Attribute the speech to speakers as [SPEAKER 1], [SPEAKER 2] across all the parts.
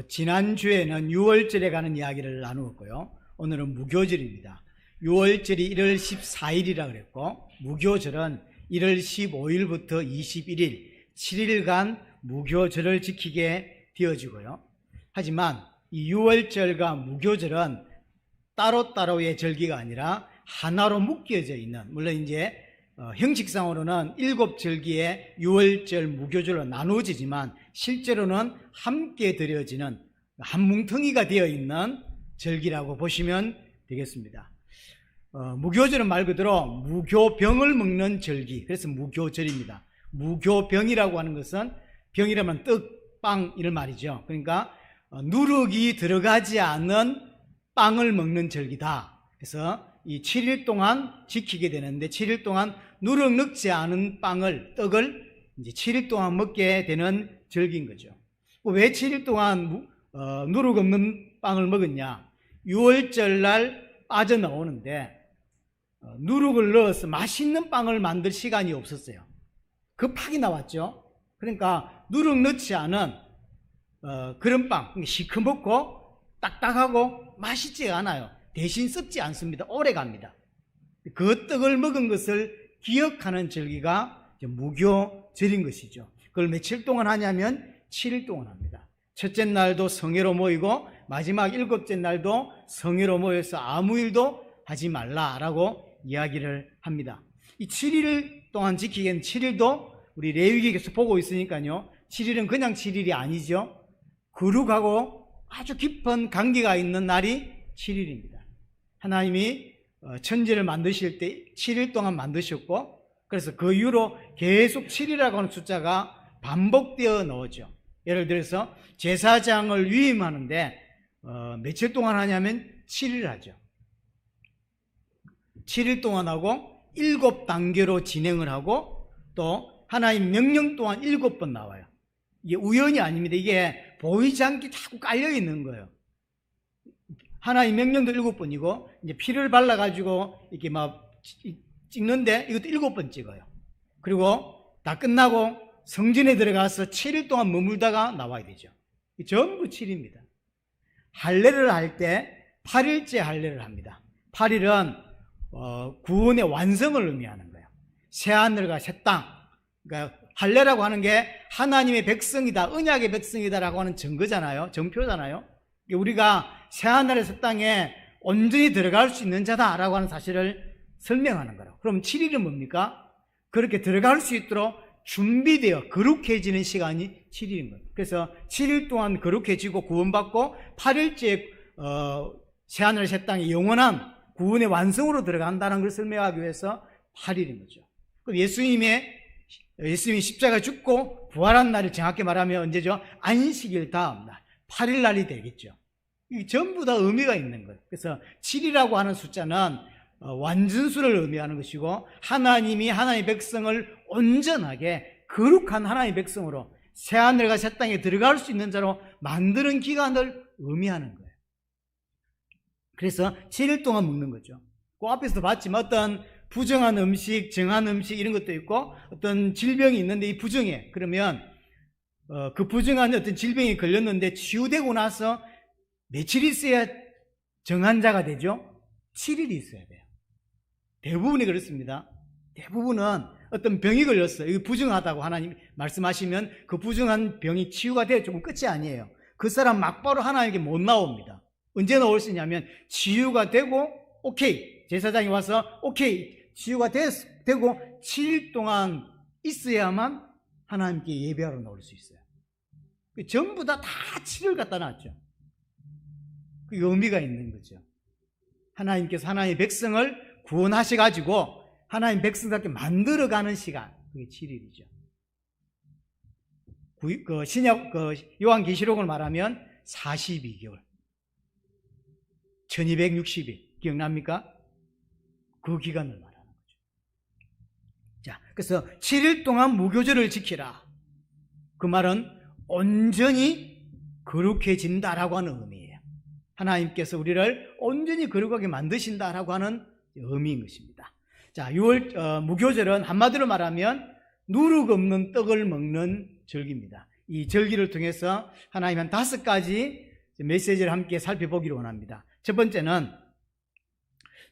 [SPEAKER 1] 지난주에는 유월절에 관한 이야기를 나누었고요. 오늘은 무교절입니다. 유월절이 1월 14일이라 그랬고, 무교절은 1월 15일부터 21일 7일간 무교절을 지키게 되어지고요. 하지만 이 유월절과 무교절은 따로따로의 절기가 아니라 하나로 묶여져 있는, 물론 이제 형식상으로는 7절기의 유월절, 무교절로 나누어지지만 실제로는 함께 드려지는 한 뭉텅이가 되어 있는 절기라고 보시면 되겠습니다. 무교절은 말 그대로 무교병을 먹는 절기, 그래서 무교절입니다. 무교병이라고 하는 것은, 병이라면 떡, 빵 이런 말이죠. 그러니까 누룩이 들어가지 않은 빵을 먹는 절기다. 그래서 이 7일 동안 지키게 되는데, 7일 동안 누룩 넣지 않은 빵을, 떡을 이제 7일 동안 먹게 되는 절기인 거죠. 왜 7일 동안 누룩 없는 빵을 먹었냐? 6월절 날 빠져나오는데 누룩을 넣어서 맛있는 빵을 만들 시간이 없었어요. 급하게 나왔죠. 그러니까 누룩 넣지 않은 그런 빵, 시커멓고 딱딱하고 맛있지 않아요. 대신 썩지 않습니다. 오래 갑니다. 그 떡을 먹은 것을 기억하는 절기가 무교절인 것이죠. 그걸 며칠 동안 하냐면 7일 동안 합니다. 첫째 날도 성회로 모이고 마지막 7째 날도 성회로 모여서 아무 일도 하지 말라라고 이야기를 합니다. 이 7일 동안 지키기엔 7일도 우리 레위기에서 보고 있으니까요, 7일은 그냥 7일이 아니죠. 거룩하고 아주 깊은 관계가 있는 날이 7일입니다. 하나님이 천지를 만드실 때 7일 동안 만드셨고, 그래서 그 이후로 계속 7이라고 하는 숫자가 반복되어 나오죠. 예를 들어서 제사장을 위임하는데 며칠 동안 하냐면 7일 하죠. 7일 동안 하고 7단계로 진행을 하고, 또 하나님 명령 또한 7번 나와요. 이게 우연이 아닙니다. 이게 보이지 않게 자꾸 깔려 있는 거예요. 하나님 명령도 7번이고, 이제 피를 발라가지고 이렇게 막 찍는데 이것도 7번 찍어요. 그리고 다 끝나고 성전에 들어가서 7일 동안 머물다가 나와야 되죠. 전부 7입니다. 할례를 할 때 8일째 할례를 합니다. 8일은 구원의 완성을 의미하는 거예요. 새하늘과 새 땅. 그러니까 할례라고 하는 게 하나님의 백성이다, 언약의 백성이다라고 하는 증거잖아요. 증표잖아요. 우리가 새하늘의 새 땅에 온전히 들어갈 수 있는 자다라고 하는 사실을 설명하는 거예요. 그럼 7일은 뭡니까? 그렇게 들어갈 수 있도록 준비되어 거룩해지는 시간이 7일인 거예요. 그래서 7일 동안 거룩해지고 구원받고 8일째 새하늘 새 땅에 영원한 구원의 완성으로 들어간다는 걸 설명하기 위해서 8일인 거죠. 그럼 예수님이 십자가 죽고 부활한 날을 정확히 말하면 언제죠? 안식일 다음 날 8일 날이 되겠죠. 이 전부 다 의미가 있는 거예요. 그래서 7이라고 하는 숫자는 완전수를 의미하는 것이고, 하나님이 하나님의 백성을 온전하게 거룩한 하나님의 백성으로 새하늘과 새 땅에 들어갈 수 있는 자로 만드는 기간을 의미하는 거예요. 그래서 7일 동안 먹는 거죠. 그 앞에서도 봤지만 어떤 부정한 음식, 정한 음식 이런 것도 있고, 어떤 질병이 있는데 이 부정해. 그러면 그 부정한 어떤 질병이 걸렸는데 치유되고 나서 며칠 있어야 정한 자가 되죠? 7일이 있어야 돼요. 대부분이 그렇습니다. 대부분은 어떤 병이 걸렸어요. 이거 부정하다고 하나님 말씀하시면 그 부정한 병이 치유가 돼야 조금 끝이 아니에요. 그 사람 막바로 하나님께 못 나옵니다. 언제 나올 수 있냐면 치유가 되고 오케이, 제사장이 와서 오케이, 치유가 되고 7일 동안 있어야만 하나님께 예배하러 나올 수 있어요. 전부 다 7일 갖다 놨죠. 그 의미가 있는 거죠. 하나님께서 하나님의 백성을 구원하셔가지고 하나님 백성답게 만들어가는 시간, 그게 7일이죠. 신약 요한계시록을 말하면 42개월, 1260일 기억납니까? 그 기간을 말하는 거죠. 자, 그래서 7일 동안 무교절을 지키라. 그 말은 온전히 거룩해진다라고 하는 의미예요. 하나님께서 우리를 온전히 거룩하게 만드신다라고 하는 의미인 것입니다. 자, 무교절은 한마디로 말하면 누룩 없는 떡을 먹는 절기입니다. 이 절기를 통해서 하나님 한 5가지 메시지를 함께 살펴보기를 원합니다. 첫 번째는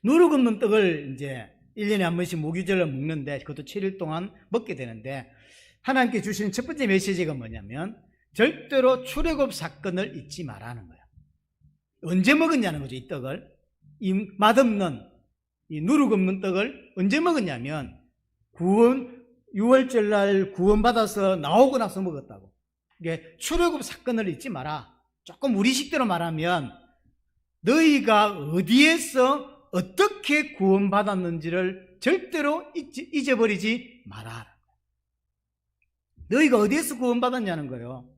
[SPEAKER 1] 누룩 없는 떡을 이제 1년에 한 번씩 무교절로 먹는데 그것도 7일 동안 먹게 되는데 하나님께 주신 첫 번째 메시지가 뭐냐면 절대로 출애굽 사건을 잊지 말라는 거예요. 언제 먹었냐는 거죠. 이 떡을, 이 맛없는 이 누룩 없는 떡을 언제 먹었냐면 6월절 날 구원받아서 나오고 나서 먹었다고. 이게 출애굽 사건을 잊지 마라. 조금 우리식대로 말하면 너희가 어디에서 어떻게 구원받았는지를 절대로 잊어버리지 마라. 너희가 어디에서 구원받았냐는 거예요.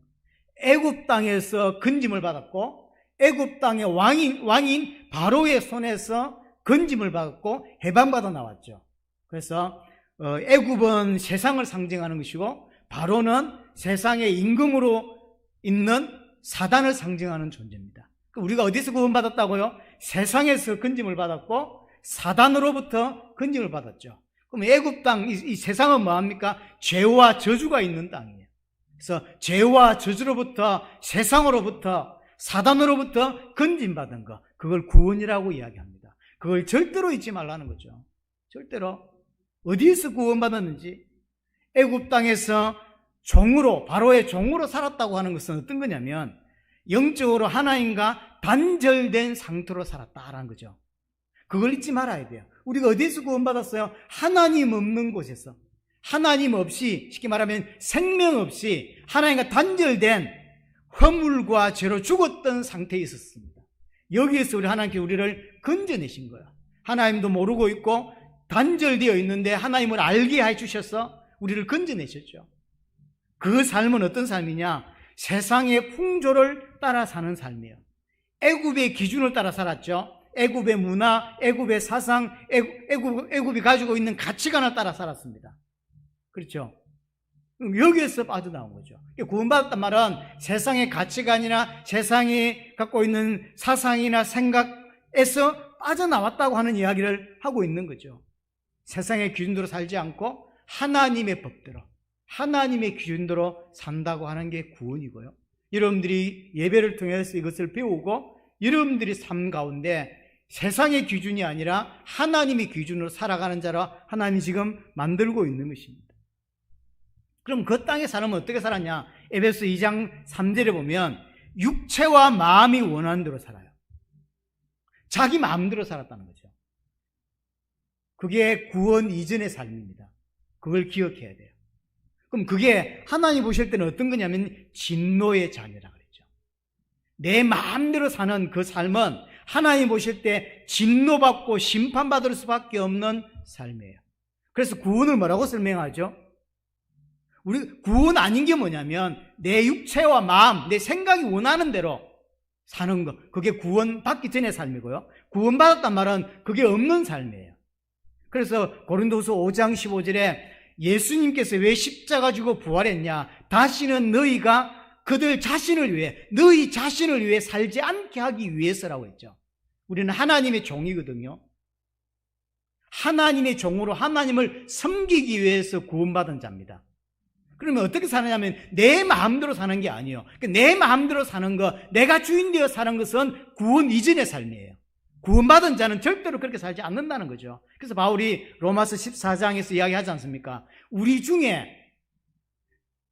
[SPEAKER 1] 애굽 땅에서 건짐을 받았고 애굽 땅의 왕인 바로의 손에서 건짐을 받았고 해방받아 나왔죠. 그래서 애굽은 세상을 상징하는 것이고 바로는 세상의 임금으로 있는 사단을 상징하는 존재입니다. 우리가 어디서 구원받았다고요? 세상에서 건짐을 받았고 사단으로부터 건짐을 받았죠. 그럼 애굽 땅, 이 세상은 뭐합니까? 죄와 저주가 있는 땅이에요. 그래서 죄와 저주로부터, 세상으로부터, 사단으로부터 건짐받은 것, 그걸 구원이라고 이야기합니다. 그걸 절대로 잊지 말라는 거죠. 절대로. 어디에서 구원받았는지, 애굽 땅에서 종으로, 바로의 종으로 살았다고 하는 것은 어떤 거냐면 영적으로 하나님과 단절된 상태로 살았다라는 거죠. 그걸 잊지 말아야 돼요. 우리가 어디에서 구원받았어요? 하나님 없는 곳에서, 하나님 없이, 쉽게 말하면 생명 없이 하나님과 단절된 허물과 죄로 죽었던 상태에 있었습니다. 여기에서 하나님께 우리를 건져내신 거예요. 하나님도 모르고 있고 단절되어 있는데 하나님을 알게 해주셔서 우리를 건져내셨죠. 그 삶은 어떤 삶이냐? 세상의 풍조를 따라 사는 삶이에요. 애굽의 기준을 따라 살았죠. 애굽의 문화, 애굽의 사상, 애굽이 가지고 있는 가치관을 따라 살았습니다. 그렇죠? 여기에서 빠져나온 거죠. 구원받았단 말은 세상의 가치관이나 세상이 갖고 있는 사상이나 생각에서 빠져나왔다고 하는 이야기를 하고 있는 거죠. 세상의 기준대로 살지 않고 하나님의 법대로, 하나님의 기준대로 산다고 하는 게 구원이고요. 여러분들이 예배를 통해서 이것을 배우고 여러분들이 삶 가운데 세상의 기준이 아니라 하나님의 기준으로 살아가는 자로 하나님이 지금 만들고 있는 것입니다. 그럼 그 땅에 사람은 어떻게 살았냐? 에베소 2장 3절에 보면 육체와 마음이 원하는 대로 살아요. 자기 마음대로 살았다는 거죠. 그게 구원 이전의 삶입니다. 그걸 기억해야 돼요. 그럼 그게 하나님 보실 때는 어떤 거냐면 진노의 자녀라 그랬죠. 내 마음대로 사는 그 삶은 하나님 보실 때 진노받고 심판받을 수밖에 없는 삶이에요. 그래서 구원을 뭐라고 설명하죠? 우리 구원 아닌 게 뭐냐면 내 육체와 마음, 내 생각이 원하는 대로 사는 것, 그게 구원받기 전의 삶이고요. 구원받았단 말은 그게 없는 삶이에요. 그래서 고린도후서 5장 15절에 예수님께서 왜 십자가 지고 부활했냐? 다시는 너희가 그들 자신을 위해, 너희 자신을 위해 살지 않게 하기 위해서라고 했죠. 우리는 하나님의 종이거든요. 하나님의 종으로 하나님을 섬기기 위해서 구원받은 자입니다. 그러면 어떻게 사느냐면 내 마음대로 사는 게 아니에요. 내 마음대로 사는 것, 내가 주인 되어 사는 것은 구원 이전의 삶이에요. 구원받은 자는 절대로 그렇게 살지 않는다는 거죠. 그래서 바울이 로마서 14장에서 이야기하지 않습니까? 우리 중에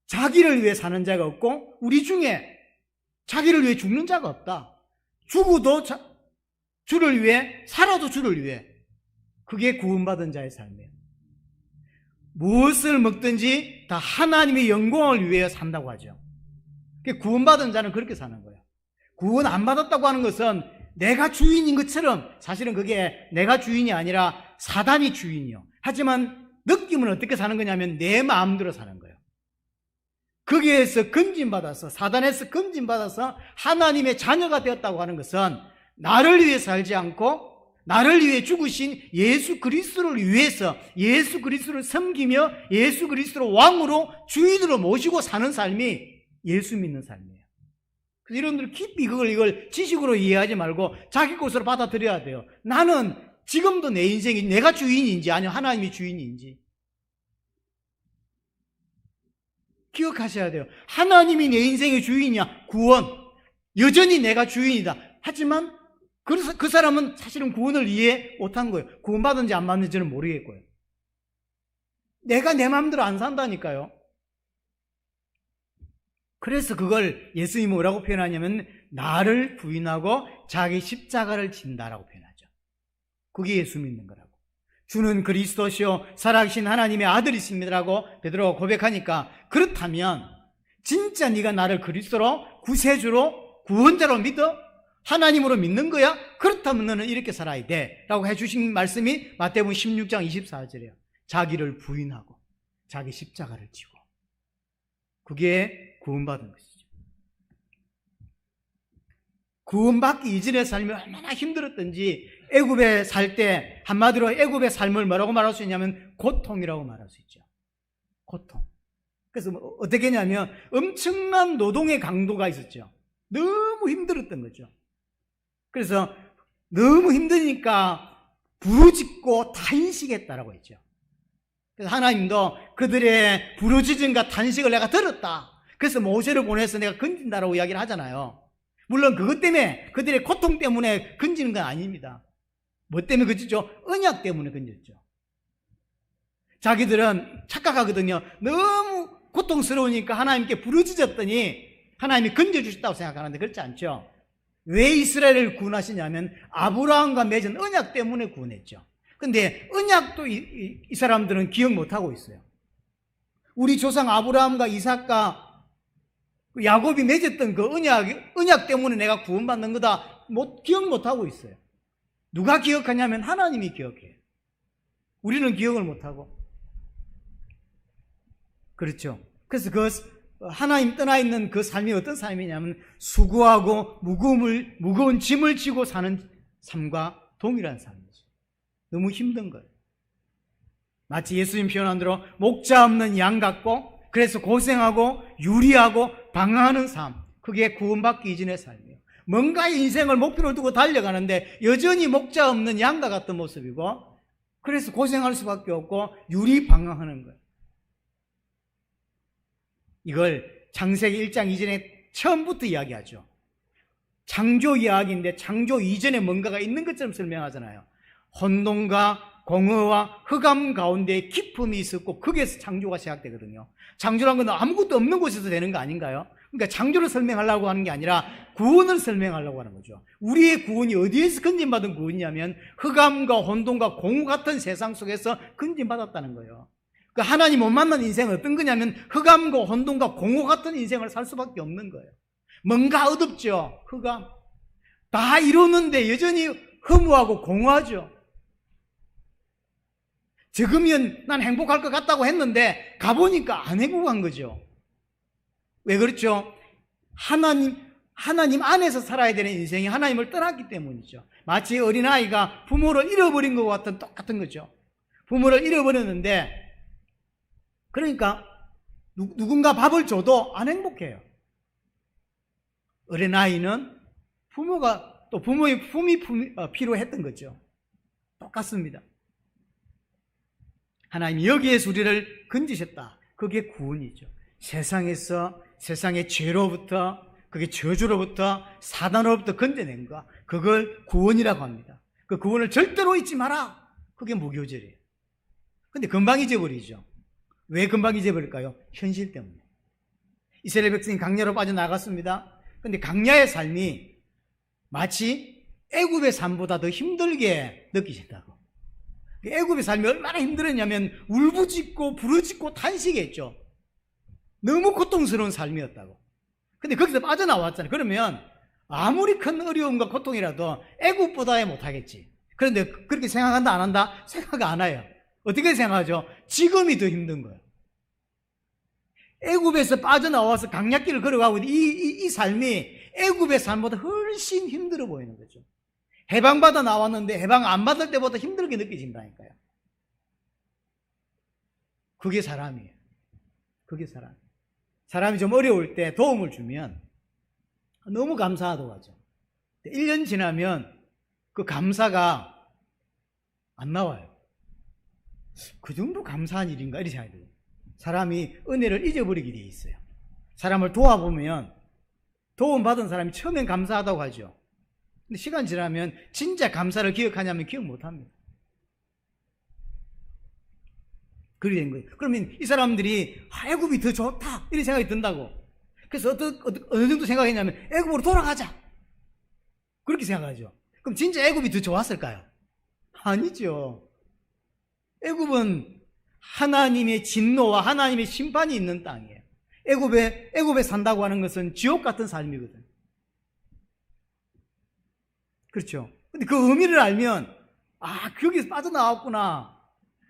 [SPEAKER 1] 자기를 위해 사는 자가 없고 우리 중에 자기를 위해 죽는 자가 없다. 죽어도 주를 위해, 살아도 주를 위해. 그게 구원받은 자의 삶이에요. 무엇을 먹든지 다 하나님의 영광을 위해 산다고 하죠. 구원받은 자는 그렇게 사는 거예요. 구원 안 받았다고 하는 것은 내가 주인인 것처럼, 사실은 그게 내가 주인이 아니라 사단이 주인이요. 하지만 느낌은 어떻게 사는 거냐면 내 마음대로 사는 거예요. 거기에서 건진받아서, 사단에서 건진받아서 하나님의 자녀가 되었다고 하는 것은 나를 위해 살지 않고 나를 위해 죽으신 예수 그리스도를 위해서 예수 그리스도를 섬기며 예수 그리스도를 왕으로 주인으로 모시고 사는 삶이 예수 믿는 삶이에요. 그래서 여러분들 깊이 이걸 지식으로 이해하지 말고 자기 것으로 받아들여야 돼요. 나는 지금도 내 인생이 내가 주인인지 아니면 하나님이 주인인지. 기억하셔야 돼요. 하나님이 내 인생의 주인이야. 구원. 여전히 내가 주인이다. 하지만 그 사람은 사실은 구원을 이해 못한 거예요. 구원받은지 안 받는지는 모르겠고요. 내가 내 마음대로 안 산다니까요. 그래서 그걸 예수님이 뭐라고 표현하냐면 나를 부인하고 자기 십자가를 진다라고 표현하죠. 그게 예수 믿는 거라고. 주는 그리스도시요 살아계신 하나님의 아들이십니다라고 베드로가 고백하니까, 그렇다면 진짜 네가 나를 그리스도로 구세주로 구원자로 믿어? 하나님으로 믿는 거야? 그렇다면 너는 이렇게 살아야 돼 라고 해주신 말씀이 마태복음 16장 24절이에요. 자기를 부인하고 자기 십자가를 지고. 그게 구원받은 것이죠. 구원받기 이전의 삶이 얼마나 힘들었던지, 애굽에 살 때 한마디로 애굽의 삶을 뭐라고 말할 수 있냐면 고통이라고 말할 수 있죠. 고통. 그래서 어떻게 했냐면 엄청난 노동의 강도가 있었죠. 너무 힘들었던 거죠. 그래서 너무 힘드니까 부르짖고 탄식했다라고 했죠. 그래서 하나님도 그들의 부르짖음과 탄식을 내가 들었다. 그래서 모세를 보내서 내가 건진다라고 이야기를 하잖아요. 물론 그것 때문에, 그들의 고통 때문에 건지는 건 아닙니다. 뭐 때문에 건지죠? 언약 때문에 건졌죠. 자기들은 착각하거든요. 너무 고통스러우니까 하나님께 부르짖었더니 하나님이 건져주셨다고 생각하는데 그렇지 않죠. 왜 이스라엘을 구원하시냐면 아브라함과 맺은 언약 때문에 구원했죠. 근데 언약도 이 사람들은 기억 못하고 있어요. 우리 조상 아브라함과 이삭과 야곱이 맺었던 그 언약 때문에 내가 구원받는 거다, 기억 못하고 있어요. 누가 기억하냐면 하나님이 기억해요. 우리는 기억을 못하고. 그렇죠. 그래서 그 하나님 떠나 있는 그 삶이 어떤 삶이냐면 수고하고 무거운 짐을 지고 사는 삶과 동일한 삶이죠. 너무 힘든 거예요. 마치 예수님 표현한 대로 목자 없는 양 같고, 그래서 고생하고 유리하고 방황하는 삶. 그게 구원받기 이전의 삶이에요. 뭔가 인생을 목표로 두고 달려가는데 여전히 목자 없는 양과 같은 모습이고, 그래서 고생할 수밖에 없고 유리방황하는 거예요. 이걸 창세기 1장 이전에 처음부터 이야기하죠. 창조 이야기인데 창조 이전에 뭔가가 있는 것처럼 설명하잖아요. 혼돈과 공허와 흑암 가운데 기품이 있었고 거기에서 창조가 시작되거든요. 창조란 건 아무것도 없는 곳에서 되는 거 아닌가요? 그러니까 창조를 설명하려고 하는 게 아니라 구원을 설명하려고 하는 거죠. 우리의 구원이 어디에서 건진받은 구원이냐면 흑암과 혼돈과 공허 같은 세상 속에서 건진받았다는 거예요. 그러니까 하나님 못 만난 인생은 어떤 거냐면 흑암과 혼돈과 공허 같은 인생을 살 수밖에 없는 거예요. 뭔가 어둡죠. 흑암. 다 이루는데 여전히 허무하고 공허하죠. 적으면 난 행복할 것 같다고 했는데 가보니까 안 행복한 거죠. 왜 그렇죠? 하나님 안에서 살아야 되는 인생이 하나님을 떠났기 때문이죠. 마치 어린아이가 부모를 잃어버린 것과 같은 똑같은 거죠. 부모를 잃어버렸는데, 그러니까 누군가 밥을 줘도 안 행복해요. 어린아이는 부모가 또 부모의 품이 필요했던 거죠. 똑같습니다. 하나님이 여기에서 우리를 건지셨다. 그게 구원이죠. 세상의 죄로부터, 그게 저주로부터, 사단으로부터 건져낸 거, 그걸 구원이라고 합니다. 그 구원을 절대로 잊지 마라. 그게 무교절이에요. 근데 금방 잊어버리죠. 왜 금방 잊어버릴까요? 현실 때문에. 이스라엘 백성이 강야로 빠져나갔습니다. 근데 강야의 삶이 마치 애굽의 삶보다 더 힘들게 느끼신다고. 애굽의 삶이 얼마나 힘들었냐면 울부짖고 부르짖고 탄식했죠. 너무 고통스러운 삶이었다고. 근데 거기서 빠져나왔잖아요. 그러면 아무리 큰 어려움과 고통이라도 애굽보다 못하겠지. 그런데 그렇게 생각한다 안 한다? 생각 안 해요. 어떻게 생각하죠? 지금이 더 힘든 거예요. 애굽에서 빠져나와서 강약길을 걸어가고 있는 이 삶이 애굽의 삶보다 훨씬 힘들어 보이는 거죠. 해방받아 나왔는데 해방 안 받을 때보다 힘들게 느껴진다니까요. 그게 사람이에요. 그게 사람. 사람이 좀 어려울 때 도움을 주면 너무 감사하다고 하죠. 1년 지나면 그 감사가 안 나와요. 그 정도 감사한 일인가? 이렇게 생각이 들어요. 사람이 은혜를 잊어버리게 돼 있어요. 사람을 도와보면 도움받은 사람이 처음엔 감사하다고 하죠. 근데 시간 지나면 진짜 감사를 기억하냐면 기억 못합니다. 그렇게 된 거예요. 그러면 이 사람들이 애굽이 더 좋다 이런 생각이 든다고. 그래서 어느 정도 생각했냐면 애굽으로 돌아가자 그렇게 생각하죠. 그럼 진짜 애굽이 더 좋았을까요? 아니죠. 애굽은 하나님의 진노와 하나님의 심판이 있는 땅이에요. 애굽에 산다고 하는 것은 지옥 같은 삶이거든. 그렇죠. 근데 그 의미를 알면 거기서 빠져나왔구나.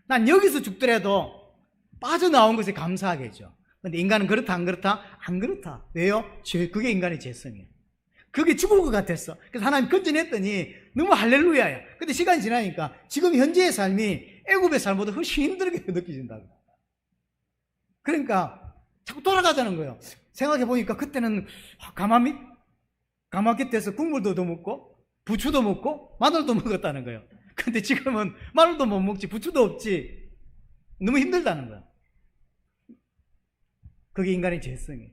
[SPEAKER 1] 난 여기서 죽더라도 빠져나온 것에 감사하겠죠. 근데 인간은 그렇다 안 그렇다? 안 그렇다. 왜요? 그게 인간의 죄성이에요. 그게 죽을 것 같았어. 그래서 하나님 건져냈더니 너무 할렐루야야. 근데 시간이 지나니까 지금 현재의 삶이 애굽의 삶보다 훨씬 힘들게 느껴진다고. 그러니까 자꾸 돌아가자는 거예요. 생각해 보니까 그때는 가마 곁에서 국물도 더 먹고 부추도 먹고 마늘도 먹었다는 거예요. 근데 지금은 마늘도 못 먹지 부추도 없지. 너무 힘들다는 거예요. 그게 인간의 죄성이에요.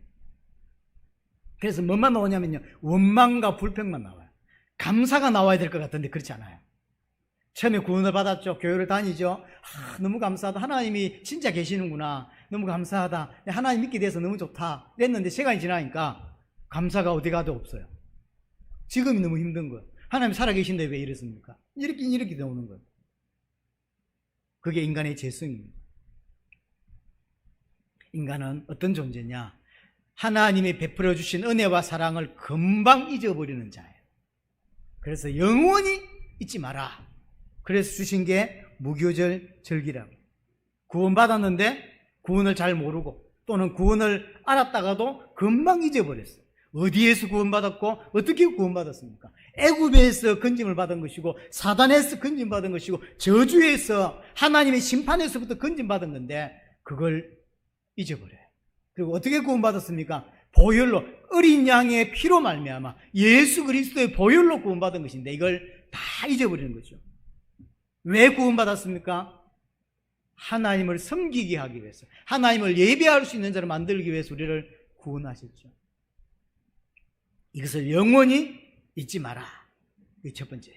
[SPEAKER 1] 그래서 뭐만 나오냐면요, 원망과 불평만 나와요. 감사가 나와야 될 것 같은데 그렇지 않아요. 처음에 구원을 받았죠. 교회를 다니죠. 너무 감사하다. 하나님이 진짜 계시는구나. 너무 감사하다. 하나님 믿게 돼서 너무 좋다. 이랬는데 시간이 지나니까 감사가 어디 가도 없어요. 지금이 너무 힘든 거예요. 하나님 살아계신데 왜 이랬습니까? 이렇게 나오는 거예요. 그게 인간의 죄성입니다. 인간은 어떤 존재냐? 하나님이 베풀어 주신 은혜와 사랑을 금방 잊어버리는 자예요. 그래서 영원히 잊지 마라. 그래서 주신 게 무교절 절기라고. 구원받았는데 구원을 잘 모르고 또는 구원을 알았다가도 금방 잊어버렸어요. 어디에서 구원받았고 어떻게 구원받았습니까? 애굽에서 건짐을 받은 것이고 사단에서 건짐받은 것이고 저주에서 하나님의 심판에서부터 건짐받은 건데 그걸 잊어버려요. 그리고 어떻게 구원받았습니까? 보혈로, 어린 양의 피로 말미암아 예수 그리스도의 보혈로 구원받은 것인데 이걸 다 잊어버리는 거죠. 왜 구원받았습니까? 하나님을 섬기게 하기 위해서, 하나님을 예배할 수 있는 자를 만들기 위해서 우리를 구원하셨죠. 이것을 영원히 잊지 마라. 이게 첫 번째.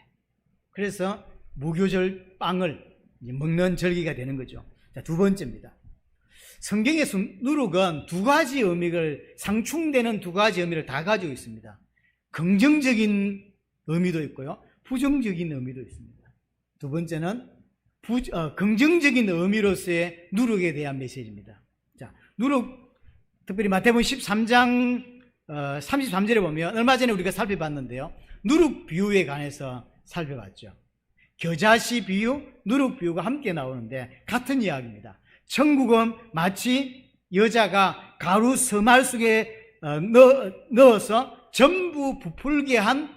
[SPEAKER 1] 그래서 무교절 빵을 먹는 절기가 되는 거죠. 자, 두 번째입니다. 성경에서 누룩은 두 가지 의미를, 상충되는 두 가지 의미를 다 가지고 있습니다. 긍정적인 의미도 있고요, 부정적인 의미도 있습니다. 두 번째는 긍정적인 의미로서의 누룩에 대한 메시지입니다. 자, 누룩, 특별히 마태복음 13장 33절에 보면 얼마 전에 우리가 살펴봤는데요, 누룩 비유에 관해서 살펴봤죠. 겨자씨 비유, 누룩 비유가 함께 나오는데 같은 이야기입니다. 천국은 마치 여자가 가루 서말 속에 넣어서 전부 부풀게 한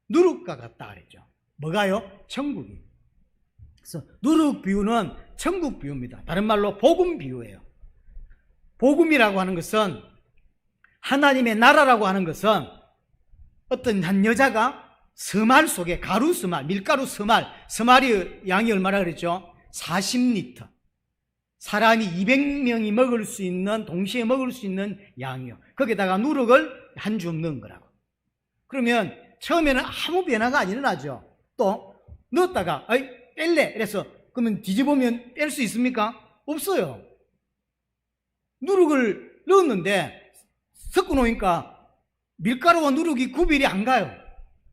[SPEAKER 1] 누룩과 같다 그랬죠. 뭐가요? 천국이. 그래서 누룩 비유는 천국 비유입니다. 다른 말로 복음 비유예요. 복음이라고 하는 것은, 하나님의 나라라고 하는 것은 어떤 한 여자가 서말 속에, 가루 서말, 밀가루 서말, 서말이 양이 얼마나 그랬죠? 40리터. 사람이 200명이 먹을 수 있는, 동시에 먹을 수 있는 양이요. 거기다가 누룩을 한 줌 넣은 거라고. 그러면 처음에는 아무 변화가 안 일어나죠. 또 넣었다가 뺄래. 그래서 그러면 뒤집으면 뺄 수 있습니까? 없어요. 누룩을 넣었는데 섞어 놓으니까 밀가루와 누룩이 구별이 안 가요.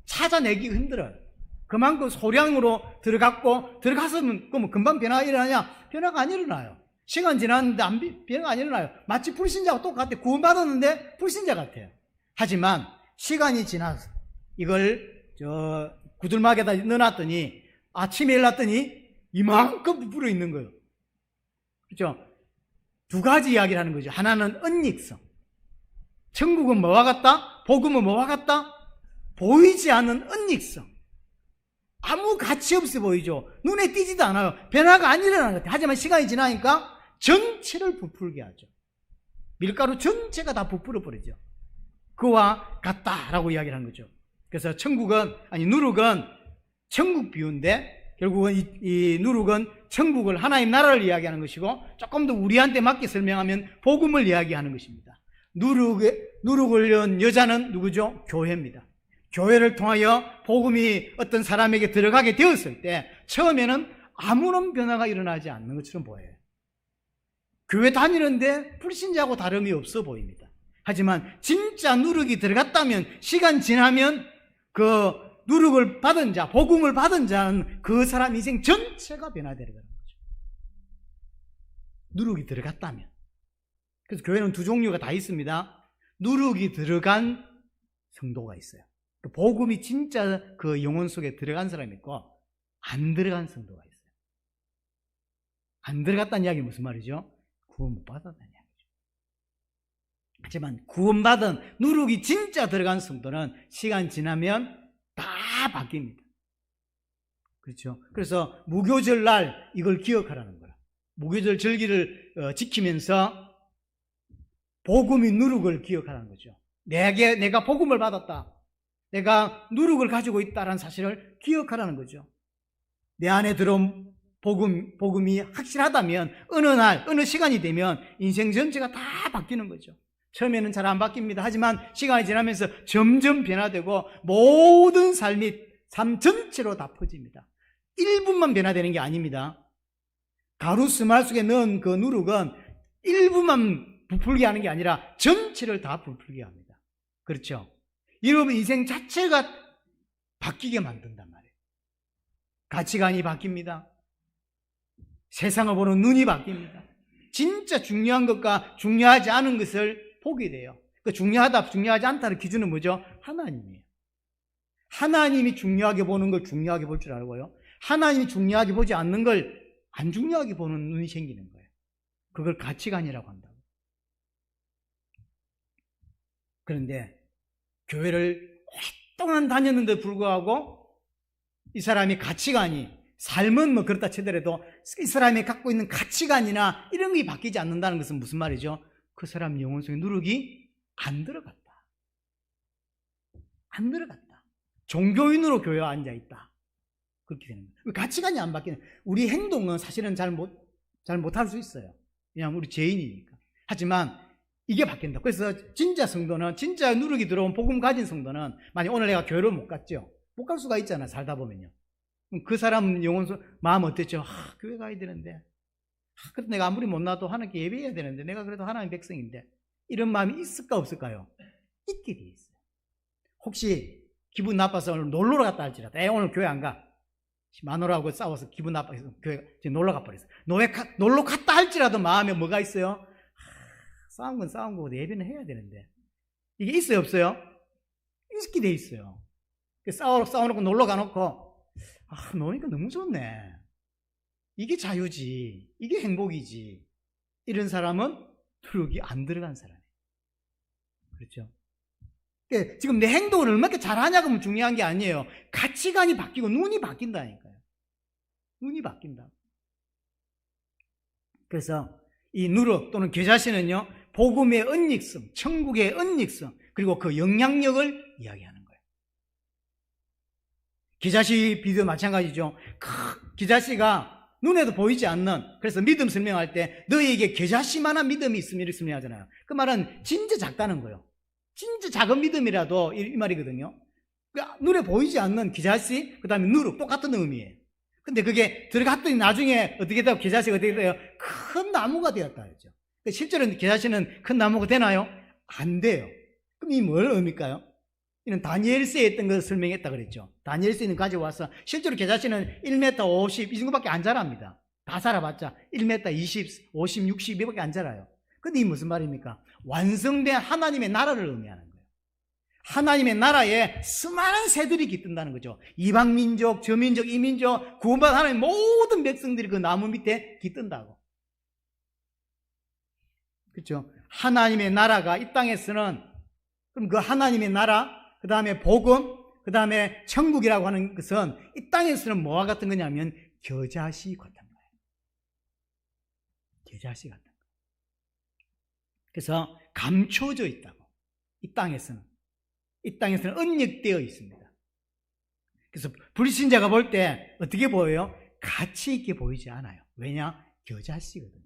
[SPEAKER 1] 찾아내기 힘들어요. 그만큼 소량으로 들어갔으면 그러면 금방 변화가 일어나냐? 변화가 안 일어나요. 시간 지났는데 변화가 안 일어나요. 마치 불신자와 똑같아. 구원받았는데 불신자 같아요. 하지만 시간이 지나서 이걸 구들막에다 넣어놨더니 아침에 일어났더니 이만큼 부풀어 있는 거예요. 그렇죠? 두 가지 이야기를 하는 거죠. 하나는 언익성. 천국은 뭐와 같다? 복음은 뭐와 같다? 보이지 않는 언익성. 아무 가치 없어 보이죠. 눈에 띄지도 않아요. 변화가 안 일어나는 것 같아요. 하지만 시간이 지나니까 전체를 부풀게 하죠. 밀가루 전체가 다 부풀어 버리죠. 그와 같다라고 이야기를 하는 거죠. 그래서 누룩은 천국 비유인데 결국은 이 누룩은 천국을, 하나님 나라를 이야기하는 것이고, 조금 더 우리한테 맞게 설명하면 복음을 이야기하는 것입니다. 누룩을 연 여자는 누구죠? 교회입니다. 교회를 통하여 복음이 어떤 사람에게 들어가게 되었을 때 처음에는 아무런 변화가 일어나지 않는 것처럼 보여요. 교회 다니는데 불신자하고 다름이 없어 보입니다. 하지만 진짜 누룩이 들어갔다면, 시간 지나면 그 누룩을 받은 자, 복음을 받은 자는 그 사람 인생 전체가 변화되는 거죠. 누룩이 들어갔다면. 그래서 교회는 두 종류가 다 있습니다. 누룩이 들어간 성도가 있어요. 복음이 진짜 그 영혼 속에 들어간 사람이 있고, 안 들어간 성도가 있어요. 안 들어갔다는 이야기는 무슨 말이죠? 구원 못 받았다는 이야기죠. 하지만 구원받은, 누룩이 진짜 들어간 성도는 시간 지나면 다 바뀝니다. 그렇죠? 그래서 무교절 날 이걸 기억하라는 거예요. 무교절 절기를 지키면서 복음이 누룩을 기억하라는 거죠. 내가 복음을 받았다, 내가 누룩을 가지고 있다는 사실을 기억하라는 거죠. 내 안에 들어온 복음이 확실하다면 어느 날, 어느 시간이 되면 인생 전체가 다 바뀌는 거죠. 처음에는 잘 안 바뀝니다. 하지만 시간이 지나면서 점점 변화되고 모든 삶 전체로 다 퍼집니다. 1분만 변화되는 게 아닙니다. 가루 스말 속에 넣은 그 누룩은 1분만 부풀게 하는 게 아니라 전체를 다 부풀게 합니다. 그렇죠? 여러분 인생 자체가 바뀌게 만든단 말이에요. 가치관이 바뀝니다. 세상을 보는 눈이 바뀝니다. 진짜 중요한 것과 중요하지 않은 것을 보게 돼요. 그 중요하다, 중요하지 않다는 기준은 뭐죠? 하나님이에요. 하나님이 중요하게 보는 걸 중요하게 볼 줄 알고요, 하나님이 중요하게 보지 않는 걸 안 중요하게 보는 눈이 생기는 거예요. 그걸 가치관이라고 한다고. 그런데 교회를 오랫동안 다녔는데 불구하고 이 사람이 가치관이, 삶은 뭐 그렇다 치더라도 이 사람이 갖고 있는 가치관이나 이런 게 바뀌지 않는다는 것은 무슨 말이죠? 그 사람 영혼 속에 누룩이 안 들어갔다. 안 들어갔다. 종교인으로 교회에 앉아있다. 그렇게 되는 거예요. 가치관이 안 바뀌는, 우리 행동은 사실은 잘 못할 수 있어요. 왜냐하면 우리 죄인이니까. 하지만 이게 바뀐다. 그래서 진짜 성도는, 진짜 누룩이 들어온 복음 가진 성도는, 만약 오늘 내가 교회를 못 갔죠? 못 갈 수가 있잖아, 살다 보면요. 그 사람 영혼 속 마음 어땠죠? 교회 가야 되는데, 그래도 내가 아무리 못 나도 하나님께 예배해야 되는데, 내가 그래도 하나님 백성인데, 이런 마음이 있을까 없을까요? 있게 돼 있어요. 혹시 기분 나빠서 오늘 놀러 갔다 할지라도, 오늘 교회 안 가, 마누라하고 싸워서 기분 나빠서 교회 놀러 가버렸어. 놀러 갔다 할지라도 마음에 뭐가 있어요? 싸운 건 싸운 거고 예배는 해야 되는데, 이게 있어요 없어요? 있게 돼 있어요. 싸워놓고 놀러 가놓고, 노니까 너무 좋네, 이게 자유지, 이게 행복이지, 이런 사람은 누룩이 안 들어간 사람이에요. 그렇죠? 그러니까 지금 내 행동을 얼마나 잘하냐가 중요한 게 아니에요. 가치관이 바뀌고 눈이 바뀐다니까요. 눈이 바뀐다. 그래서 이 누룩 또는 겨자씨는요, 복음의 은닉성, 천국의 은닉성, 그리고 그 영향력을 이야기하는 거예요. 겨자씨 비도 마찬가지죠. 겨자씨가 눈에도 보이지 않는, 그래서 믿음 설명할 때 너희에게 겨자씨만한 믿음이 있으면 이렇게 설명하잖아요. 그 말은 진짜 작다는 거예요. 진짜 작은 믿음이라도 이 말이거든요. 눈에 보이지 않는 겨자씨, 그 다음에 누룩, 똑같은 의미예요. 근데 그게 들어갔더니 나중에 어떻게 되고, 겨자씨가 어떻게 돼요? 큰 나무가 되었다 했죠. 실제로 겨자씨는 큰 나무가 되나요? 안 돼요. 그럼 이 뭘 의미일까요? 이는 다니엘서에 있던 것을 설명했다 그랬죠. 다니엘서에는 가져와서, 실제로 겨자씨는 1m 50 이 정도밖에 안 자랍니다. 다 자라봤자 1m 20, 50, 60 이밖에 안 자라요. 근데 이 무슨 말입니까? 완성된 하나님의 나라를 의미하는 거예요. 하나님의 나라에 수많은 새들이 깃든다는 거죠. 이방민족, 저민족, 이민족, 구원받은 하나님의 모든 백성들이 그 나무 밑에 깃든다고. 그렇죠? 하나님의 나라가 이 땅에서는, 그럼 그 하나님의 나라, 그 다음에 복음, 그 다음에 천국이라고 하는 것은 이 땅에서는 뭐와 같은 거냐면 겨자씨 같은 거예요. 겨자씨 같은 거예요. 그래서 감춰져 있다고. 이 땅에서는 은닉되어 있습니다. 그래서 불신자가 볼 때 어떻게 보여요? 가치 있게 보이지 않아요. 왜냐? 겨자씨거든요.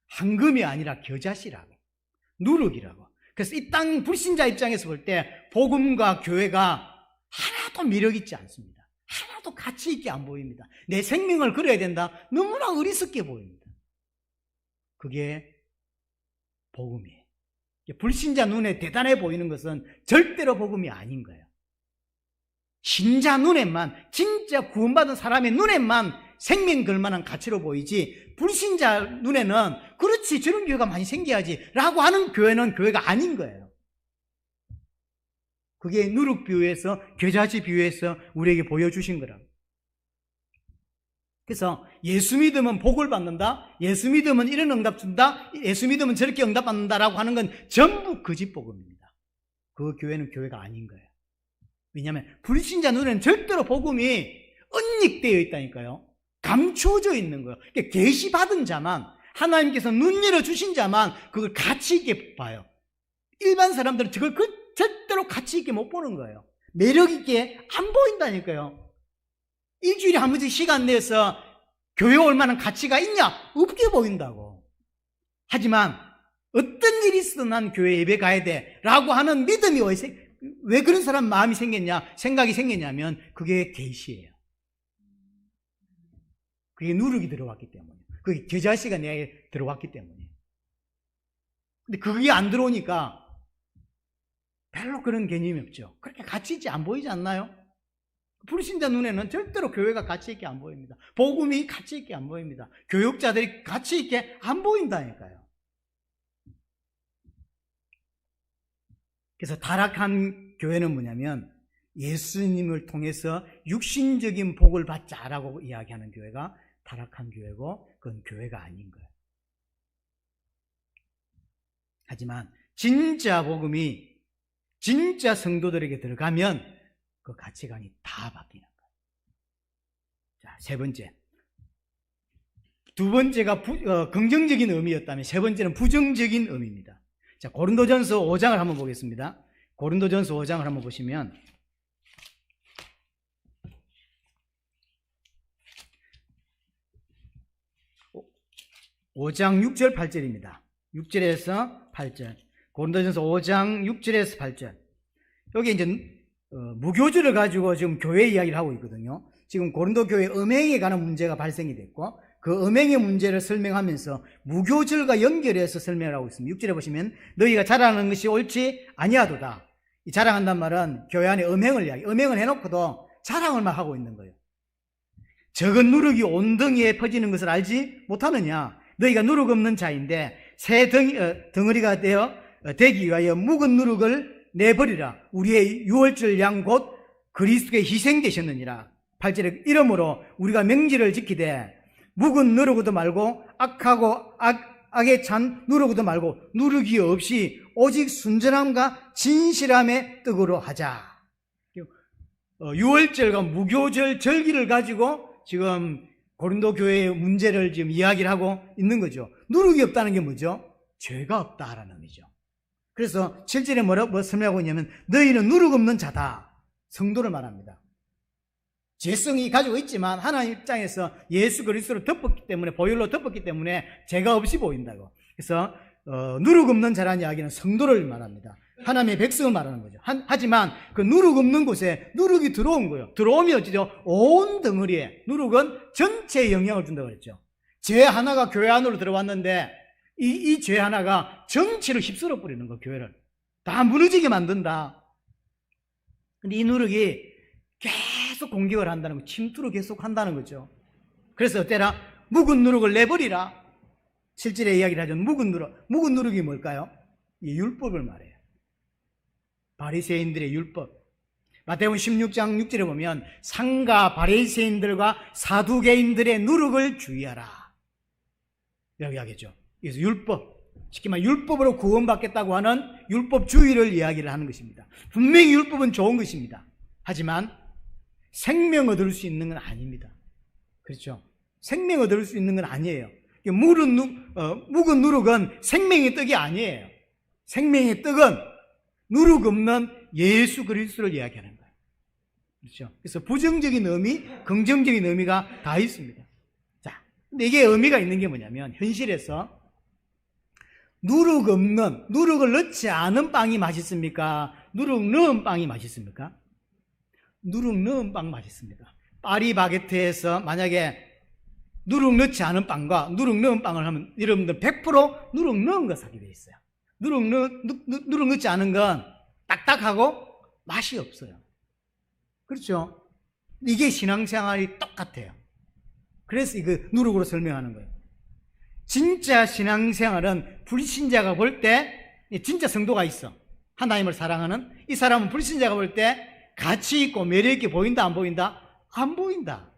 [SPEAKER 1] 황금이 아니라 겨자씨라고, 누룩이라고. 그래서 이 땅 불신자 입장에서 볼 때 복음과 교회가 하나도 매력 있지 않습니다. 하나도 가치 있게 안 보입니다. 내 생명을 걸어야 된다. 너무나 어리석게 보입니다. 그게 복음이에요. 불신자 눈에 대단해 보이는 것은 절대로 복음이 아닌 거예요. 신자 눈에만, 진짜 구원받은 사람의 눈에만 생명 걸만한 가치로 보이지, 불신자 눈에는 그렇지, 저런 교회가 많이 생겨야지 라고 하는 교회는 교회가 아닌 거예요. 그게 누룩 비유에서, 겨자씨 비유에서 우리에게 보여주신 거라. 그래서 예수 믿으면 복을 받는다, 예수 믿으면 이런 응답 준다, 예수 믿으면 저렇게 응답 받는다라고 하는 건 전부 거짓 복음입니다. 그 교회는 교회가 아닌 거예요. 왜냐하면 불신자 눈에는 절대로 복음이 은닉되어 있다니까요. 감추어져 있는 거예요. 그러니까 계시받은 자만, 하나님께서 눈 열어주신 자만 그걸 가치 있게 봐요. 일반 사람들은 저걸 절대로 가치 있게 못 보는 거예요. 매력 있게 안 보인다니까요. 일주일에 한 번씩 시간 내서 교회 올 만한 가치가 있냐? 없게 보인다고. 하지만 어떤 일이 있어도 난 교회 예배 가야 돼 라고 하는 믿음이 왜 그런 사람 마음이 생겼냐, 생각이 생겼냐면 그게 계시예요. 그게 누룩이 들어왔기 때문에, 그게 겨자씨가 내에 들어왔기 때문에. 근데 그게 안 들어오니까 별로 그런 개념이 없죠. 그렇게 가치 있지 안 보이지 않나요? 불신자 눈에는 절대로 교회가 가치 있게 안 보입니다. 복음이 가치 있게 안 보입니다. 교육자들이 가치 있게 안 보인다니까요. 그래서 타락한 교회는 뭐냐면 예수님을 통해서 육신적인 복을 받자라고 이야기하는 교회가 타락한 교회고, 그건 교회가 아닌 거예요. 하지만 진짜 복음이 진짜 성도들에게 들어가면 그 가치관이 다 바뀌는 거예요. 자, 세 번째. 두 번째가 긍정적인 의미였다면 세 번째는 부정적인 의미입니다. 자, 고린도전서 5장을 한번 보겠습니다. 고린도전서 5장을 한번 보시면 5장 6절 8절입니다. 6절에서 8절. 고린도전서 5장 6절에서 8절. 여기 이제 무교주를 가지고 지금 교회 이야기를 하고 있거든요. 지금 고린도 교회 음행에 관한 문제가 발생이 됐고, 그 음행의 문제를 설명하면서 무교절과 연결해서 설명을 하고 있습니다. 6절에 보시면 너희가 자랑하는 것이 옳지 아니하도다. 이 자랑한단 말은 교회 안에 음행을 해놓고도 자랑을 막 하고 있는 거예요. 적은 누룩이 온덩이에 퍼지는 것을 알지 못하느냐? 너희가 누룩 없는 자인데 새 덩어리가 되기 위하여 묵은 누룩을 내버리라. 우리의 유월절 양 곧 그리스도께 희생되셨느니라. 8절에 이러므로 우리가 명절을 지키되 묵은 누룩도 말고 악에 찬 누룩도 말고 누룩이 없이 오직 순전함과 진실함의 떡으로 하자. 유월절과 무교절 절기를 가지고 지금 고린도 교회의 문제를 지금 이야기를 하고 있는 거죠. 누룩이 없다는 게 뭐죠? 죄가 없다라는 의미죠. 그래서 7절에 뭐라고 설명하고 있냐면 너희는 누룩 없는 자다. 성도를 말합니다. 죄성이 가지고 있지만 하나님 입장에서 예수 그리스도로 덮었기 때문에, 보혈로 덮었기 때문에 죄가 없이 보인다고. 그래서 누룩 없는 자라는 이야기는 성도를 말합니다. 하나님의 백성을 말하는 거죠. 하지만 그 누룩 없는 곳에 누룩이 들어온 거예요. 들어오면 어찌죠? 온 덩어리에 누룩은 전체에 영향을 준다고 그랬죠. 죄 하나가 교회 안으로 들어왔는데 이 죄 하나가 전체를 휩쓸어 버리는 거예요. 교회를 다 무너지게 만든다. 근데 이 누룩이 계속 공격을 한다는 거, 침투를 계속 한다는 거죠. 그래서 어때라? 묵은 누룩을 내버리라. 7절에 이야기를 하죠. 묵은 누룩이 뭘까요? 이 율법을 말해요. 바리새인들의 율법. 마태복음 16장 6절에 보면 상가 바리새인들과 사두개인들의 누룩을 주의하라. 이렇게 하겠죠. 그래서 율법, 쉽게 말해 율법으로 구원받겠다고 하는 율법주의를 이야기를 하는 것입니다. 분명히 율법은 좋은 것입니다. 하지만 생명 얻을 수 있는 건 아닙니다. 그렇죠? 생명 얻을 수 있는 건 아니에요. 묵은 누룩은 생명의 떡이 아니에요. 생명의 떡은 누룩 없는 예수 그리스도를 이야기하는 거예요. 그렇죠? 그래서 부정적인 의미, 긍정적인 의미가 다 있습니다. 자, 근데 이게 의미가 있는 게 뭐냐면 현실에서 누룩을 넣지 않은 빵이 맛있습니까? 누룩 넣은 빵이 맛있습니까? 누룩 넣은 빵 맛있습니다. 파리바게트에서 만약에 누룩 넣지 않은 빵과 누룩 넣은 빵을 하면 여러분들 100% 누룩 넣은 거 사게 돼 있어요. 누룩 넣지 않은 건 딱딱하고 맛이 없어요. 그렇죠? 이게 신앙생활이 똑같아요. 그래서 이거 누룩으로 설명하는 거예요. 진짜 신앙생활은 불신자가 볼 때 진짜 성도가 있어. 하나님을 사랑하는 이 사람은 불신자가 볼 때 가치 있고 매력 있게 보인다 안 보인다? 안 보인다.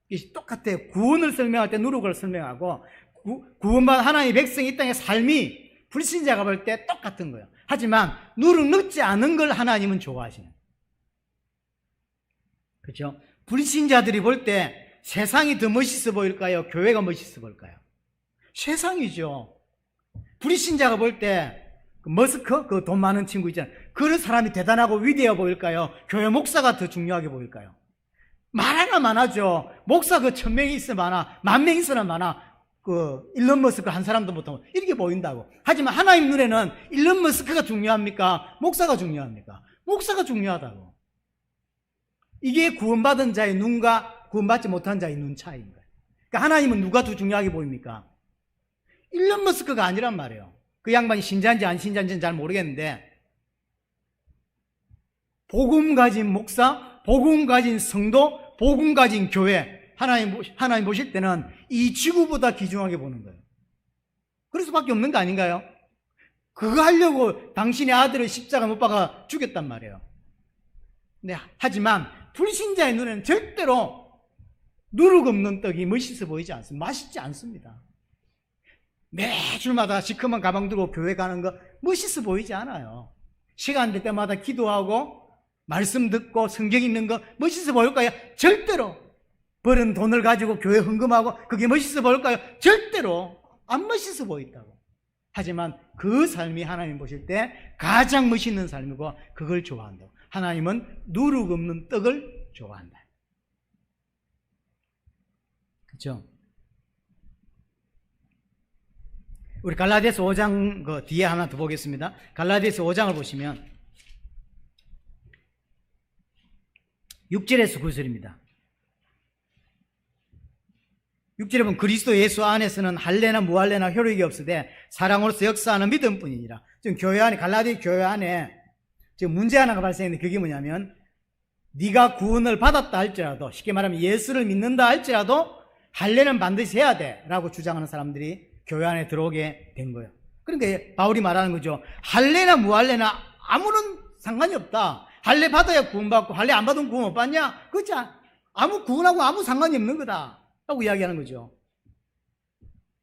[SPEAKER 1] 이게 똑같아요. 구원을 설명할 때 누룩을 설명하고 구원받은 하나님의 백성이 이 땅의 삶이 불신자가 볼 때 똑같은 거예요. 하지만 누룩 넣지 않은 걸 하나님은 좋아하시는. 그렇죠? 불신자들이 볼 때 세상이 더 멋있어 보일까요? 교회가 멋있어 보일까요? 세상이죠. 불신자가 볼 때 머스크? 그 돈 많은 친구 있잖아요. 그런 사람이 대단하고 위대해 보일까요? 교회 목사가 더 중요하게 보일까요? 많아나 많아죠. 목사 그 1000명이 있어 많아. 10,000명 있어나 많아. 그 일론 머스크 한 사람도 못하고 이렇게 보인다고. 하지만 하나님 눈에는 일론 머스크가 중요합니까? 목사가 중요합니까? 목사가 중요하다고. 이게 구원받은 자의 눈과 구원받지 못한 자의 눈 차이인 거예요. 그러니까 하나님은 누가 더 중요하게 보입니까? 일론 머스크가 아니란 말이에요. 그 양반이 신자인지 안 신자인지는 잘 모르겠는데 복음 가진 목사, 복음 가진 성도, 복음 가진 교회 하나님 보실 때는 이 지구보다 귀중하게 보는 거예요. 그럴 수밖에 없는 거 아닌가요? 그거 하려고 당신의 아들을 십자가 못 박아 죽였단 말이에요. 네, 하지만 불신자의 눈에는 절대로 누룩 없는 떡이 멋있어 보이지 않습니다. 맛있지 않습니다. 매주마다 시커먼 가방 들고 교회 가는 거 멋있어 보이지 않아요. 시간 될 때마다 기도하고 말씀 듣고 성경 읽는 거 멋있어 보일까요? 절대로. 벌은 돈을 가지고 교회 헌금하고 그게 멋있어 보일까요? 절대로 안 멋있어 보인다고. 하지만 그 삶이 하나님 보실 때 가장 멋있는 삶이고 그걸 좋아한다고. 하나님은 누룩 없는 떡을 좋아한다. 그렇죠? 우리 갈라디아서 5장 그 뒤에 하나 더 보겠습니다. 갈라디아서 5장을 보시면 6절에서 9절입니다. 6절에 보면 그리스도 예수 안에서는 할례나 무할례나 효력이 없으되 사랑으로서 역사하는 믿음뿐이니라. 지금 교회 안에 갈라디아 교회 안에 지금 문제 하나가 발생했는데 그게 뭐냐면 네가 구원을 받았다 할지라도 쉽게 말하면 예수를 믿는다 할지라도 할례는 반드시 해야 돼 라고 주장하는 사람들이 교회 안에 들어오게 된 거예요. 그러니까 바울이 말하는 거죠. 할례나 무할례나 아무런 상관이 없다. 할례 받아야 구원받고 할례 안 받으면 구원 못 받냐? 그렇지? 아무 구원하고 아무 상관이 없는 거다 라고 이야기하는 거죠.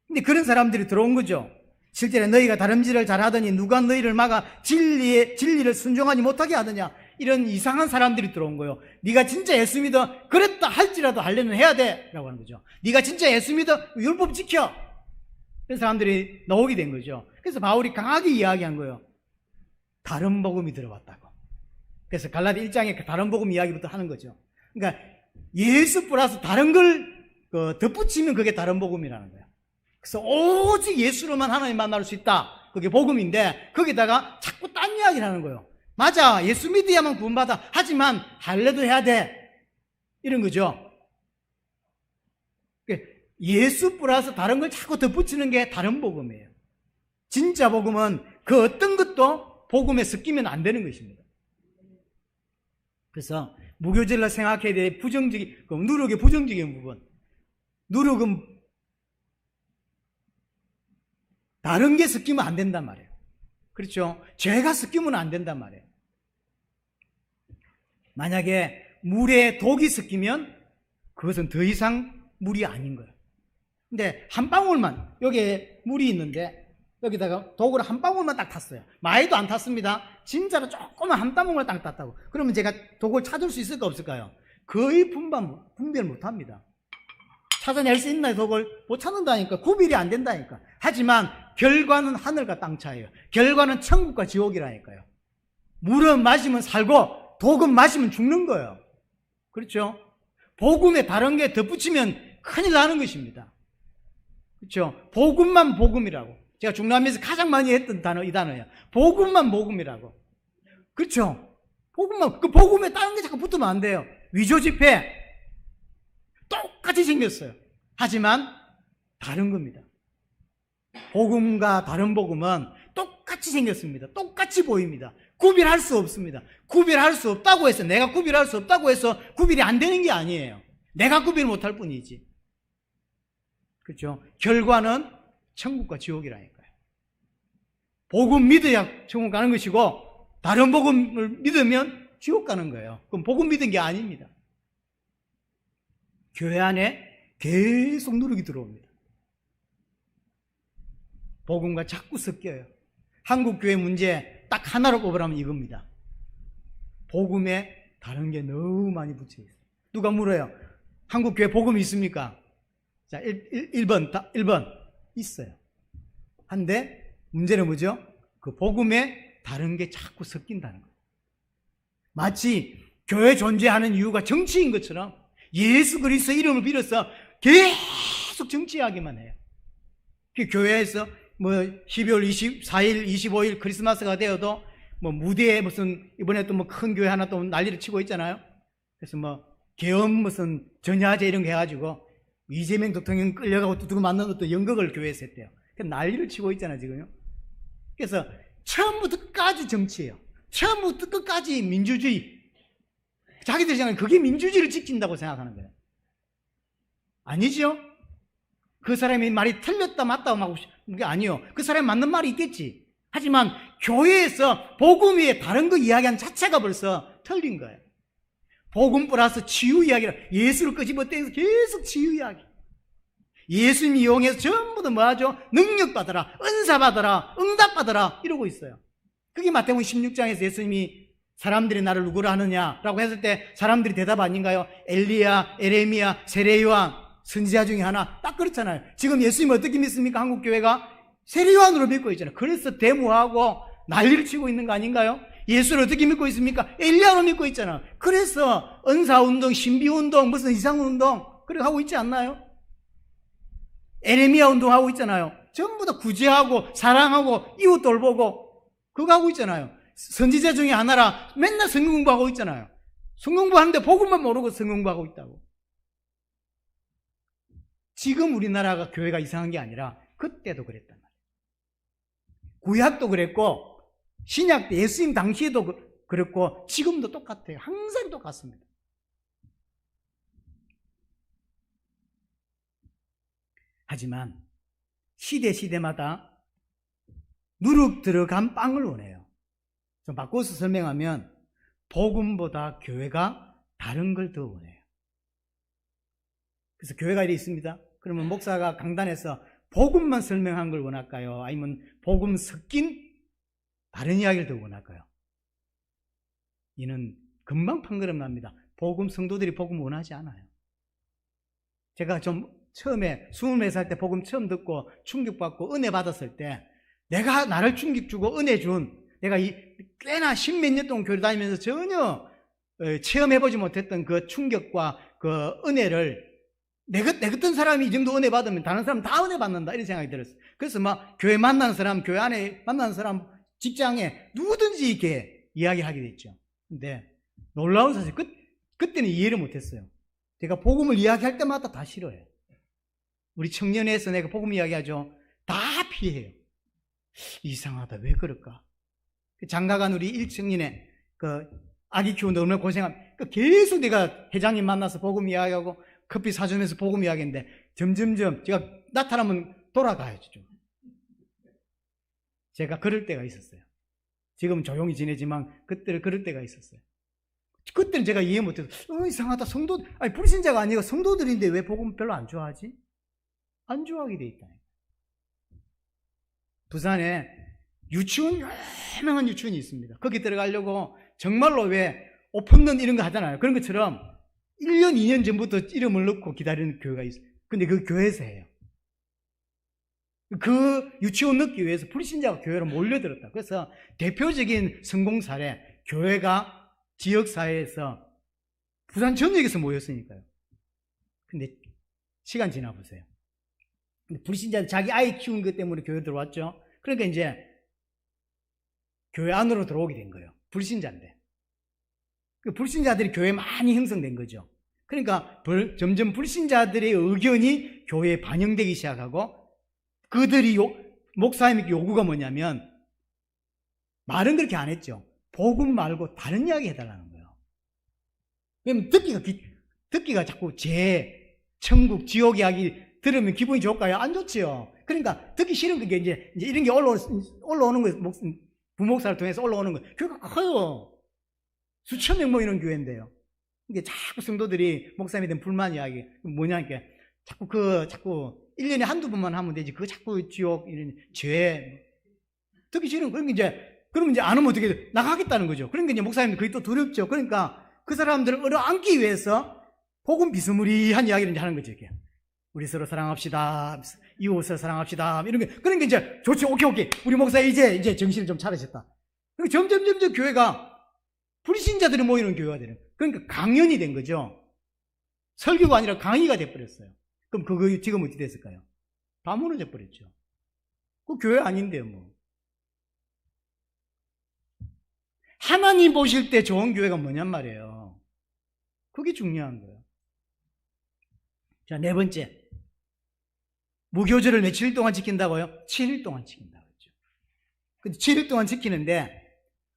[SPEAKER 1] 근데 그런 사람들이 들어온 거죠. 실제로 너희가 다름질을 잘하더니 누가 너희를 막아 진리를 순종하지 못하게 하느냐. 이런 이상한 사람들이 들어온 거예요. 네가 진짜 예수 믿어 그랬다 할지라도 할례는 해야 돼 라고 하는 거죠. 네가 진짜 예수 믿어 율법 지켜. 그런 사람들이 나오게 된 거죠. 그래서 바울이 강하게 이야기한 거예요. 다른 복음이 들어왔다고. 그래서 갈라디아 1장에 다른 복음 이야기부터 하는 거죠. 그러니까 예수 플러스 다른 걸 덧붙이면 그게 다른 복음이라는 거예요. 그래서 오직 예수로만 하나님 만날 수 있다. 그게 복음인데 거기다가 자꾸 딴 이야기를 하는 거예요. 맞아. 예수 믿어야만 구원받아. 하지만 할례도 해야 돼. 이런 거죠. 예수 플러스 다른 걸 자꾸 덧붙이는 게 다른 복음이에요. 진짜 복음은 그 어떤 것도 복음에 섞이면 안 되는 것입니다. 그래서 무교절로 생각해야 될 부정적인, 누룩의 부정적인 부분. 누룩은 다른 게 섞이면 안 된단 말이에요. 그렇죠? 죄가 섞이면 안 된단 말이에요. 만약에 물에 독이 섞이면 그것은 더 이상 물이 아닌 거예요. 근데 한 방울만, 여기에 물이 있는데 여기다가 독을 한 방울만 딱 탔어요. 많이도 안 탔습니다. 진짜로 조그만 한 방울만 딱 탔다고. 그러면 제가 독을 찾을 수 있을까 없을까요? 거의 분별 못 합니다. 찾아낼 수 있나요? 독을 못 찾는다니까. 구별이 안 된다니까. 하지만 결과는 하늘과 땅 차이에요. 결과는 천국과 지옥이라니까요. 물은 마시면 살고 독은 마시면 죽는 거예요. 그렇죠? 복음에 다른 게 덧붙이면 큰일 나는 것입니다. 그렇죠? 복음만 복음이라고. 제가 중남미에서 가장 많이 했던 단어 이 단어예요. 복음만 복음이라고. 그렇죠? 복음만, 그 복음에 다른 게 자꾸 붙으면 안 돼요. 위조 지폐 똑같이 생겼어요. 하지만 다른 겁니다. 복음과 다른 복음은 똑같이 생겼습니다. 똑같이 보입니다. 구별할 수 없습니다. 구별할 수 없다고 해서, 내가 구별할 수 없다고 해서 구별이 안 되는 게 아니에요. 내가 구별 못할 뿐이지. 그렇죠? 결과는 천국과 지옥이라니까요. 복음 믿어야 천국 가는 것이고, 다른 복음을 믿으면 지옥 가는 거예요. 그럼 복음 믿은 게 아닙니다. 교회 안에 계속 누룩이 들어옵니다. 복음과 자꾸 섞여요. 한국교회 문제 딱 하나로 꼽으라면 이겁니다. 복음에 다른 게 너무 많이 붙여있어요. 누가 물어요. 한국교회 복음이 있습니까? 자, 1번 있어요. 한데 문제는 뭐죠? 그 복음에 다른 게 자꾸 섞인다는 거예요. 마치 교회 존재하는 이유가 정치인 것처럼 예수 그리스도 이름을 빌어서 계속 정치하기만 해요. 그 교회에서 뭐 12월 24일, 25일 크리스마스가 되어도 뭐 무대에 무슨 이번에 또 뭐 큰 교회 하나 또 난리를 치고 있잖아요. 그래서 뭐 계엄 무슨 전야제 이런 거 해가지고 이재명 대통령 끌려가고 또 누구 만나서 또 연극을 교회에서 했대요. 난리를 치고 있잖아요, 지금요. 그래서 처음부터 끝까지 정치예요. 처음부터 끝까지 민주주의. 자기들이 생각하는 그게 민주주의를 지킨다고 생각하는 거예요. 아니죠? 그 사람이 말이 틀렸다 맞다 하고 게 아니요. 그 사람이 맞는 말이 있겠지. 하지만 교회에서 복음 위에 다른 거 이야기하는 자체가 벌써 틀린 거예요. 복음 플러스 치유 이야기라. 예수를 끄집어떼서 계속 치유 이야기. 예수님 이용해서 전부 다 뭐하죠? 능력 받아라, 은사 받아라, 응답 받아라 이러고 있어요. 그게 마태복음 16장에서 예수님이 사람들이 나를 누구라 하느냐라고 했을 때 사람들이 대답 아닌가요? 엘리야, 에레미야, 세례요한 선지자 중에 하나. 딱 그렇잖아요. 지금 예수님 어떻게 믿습니까? 한국교회가 세례요한으로 믿고 있잖아요. 그래서 데모하고 난리를 치고 있는 거 아닌가요? 예수를 어떻게 믿고 있습니까? 엘리야로 믿고 있잖아요. 그래서 은사운동, 신비운동, 무슨 이상운동 그렇게 하고 있지 않나요? 에레미야 운동하고 있잖아요. 전부 다 구제하고 사랑하고 이웃 돌보고 그거 하고 있잖아요. 선지자 중에 하나라 맨날 성경 공부하고 있잖아요. 성경 공부하는데 복음만 모르고 성경 공부하고 있다고. 지금 우리나라가 교회가 이상한 게 아니라 그때도 그랬단 말이에요. 구약도 그랬고 신약 때 예수님 당시에도 그랬고 지금도 똑같아요. 항상 똑같습니다. 하지만 시대마다 누룩 들어간 빵을 원해요. 좀 바꿔서 설명하면 복음보다 교회가 다른 걸 더 원해요. 그래서 교회가 이래 있습니다. 그러면 목사가 강단에서 복음만 설명한 걸 원할까요? 아니면 복음 섞인 다른 이야기를 더 원할까요? 이는 금방 판가름 납니다. 복음 성도들이 복음 원하지 않아요. 제가 좀 처음에 24살 때 복음 처음 듣고 충격받고 은혜 받았을 때 내가 나를 충격 주고 은혜 준 내가 꽤나 십몇 년 동안 교회 다니면서 전혀 체험해보지 못했던 그 충격과 그 은혜를 내 같은 사람이 이 정도 은혜 받으면 다른 사람 다 은혜 받는다 이런 생각이 들었어요. 그래서 막 교회 만나는 사람, 교회 안에 만나는 사람, 직장에 누구든지 이렇게 이야기하게 됐죠. 근데 놀라운 사실 그때는 이해를 못했어요. 제가 복음을 이야기할 때마다 다 싫어해요. 우리 청년회에서 내가 복음 이야기하죠. 다 피해요. 이상하다. 왜 그럴까? 장가간 우리 1청년회 그 아기 키우는데 얼마나 고생합니다. 계속 내가 회장님 만나서 복음 이야기하고 커피 사주면서 복음 이야기했는데 점점점 제가 나타나면 돌아가야죠. 좀. 제가 그럴 때가 있었어요. 지금은 조용히 지내지만 그때는 그럴 때가 있었어요. 그때는 제가 이해 못해서 이상하다. 불신자가 아니고 성도들인데 왜 복음 별로 안 좋아하지? 안 좋아하게 돼 있다. 부산에 유치원, 유명한 유치원이 있습니다. 거기 들어가려고 정말로 왜 오픈런 이런 거 하잖아요. 그런 것처럼 1년, 2년 전부터 이름을 넣고 기다리는 교회가 있어요. 근데 그 교회에서 해요. 그 유치원 넣기 위해서 불신자가 교회로 몰려들었다. 그래서 대표적인 성공 사례, 교회가 지역사회에서 부산 전역에서 모였으니까요. 근데 시간 지나 보세요. 불신자들 자기 아이 키운 것 때문에 교회 들어왔죠. 그러니까 이제 교회 안으로 들어오게 된 거예요. 불신자인데. 그 불신자들이 교회에 많이 형성된 거죠. 그러니까 점점 불신자들의 의견이 교회에 반영되기 시작하고, 그들이 목사님의 요구가 뭐냐면, 말은 그렇게 안 했죠. 복음 말고 다른 이야기 해달라는 거예요. 왜냐면 듣기가 자꾸 천국, 지옥 이야기 들으면 기분이 좋을까요? 안 좋지요. 그러니까 듣기 싫은 게 이제 이런 게 올라오는 거예요. 부목사를 통해서 올라오는 거예요. 교회가 커요. 수천 명 모이는 교회인데요. 이게 자꾸 성도들이 목사님에 대한 불만 이야기, 뭐냐니까 자꾸 1년에 한두 번만 하면 되지. 그거 자꾸 지옥, 이런 죄. 듣기 싫은, 그러면 이제 안 하면 어떻게 돼? 나가겠다는 거죠. 그러니까 이제 목사님들 그게 또 두렵죠. 그러니까 그 사람들을 얻어안기 위해서 복음 비스무리한 이야기를 이제 하는 거죠. 이게. 우리 서로 사랑합시다. 이웃을 사랑합시다. 이런 게. 그러니까 이제 좋죠. 오케이. 우리 목사 이제 정신을 좀 차리셨다. 그러니까 점점 교회가 불신자들이 모이는 교회가 되는. 그러니까 강연이 된 거죠. 설교가 아니라 강의가 돼버렸어요. 그럼 그거 지금 어떻게 됐을까요? 다 무너져 버렸죠. 그 교회 아닌데요, 뭐. 하나님 보실 때 좋은 교회가 뭐냔 말이에요. 그게 중요한 거예요. 자, 네 번째. 무교절을 며칠 동안 지킨다고요? 7일 동안 지킨다고 했죠. 근데 7일 동안 지키는데,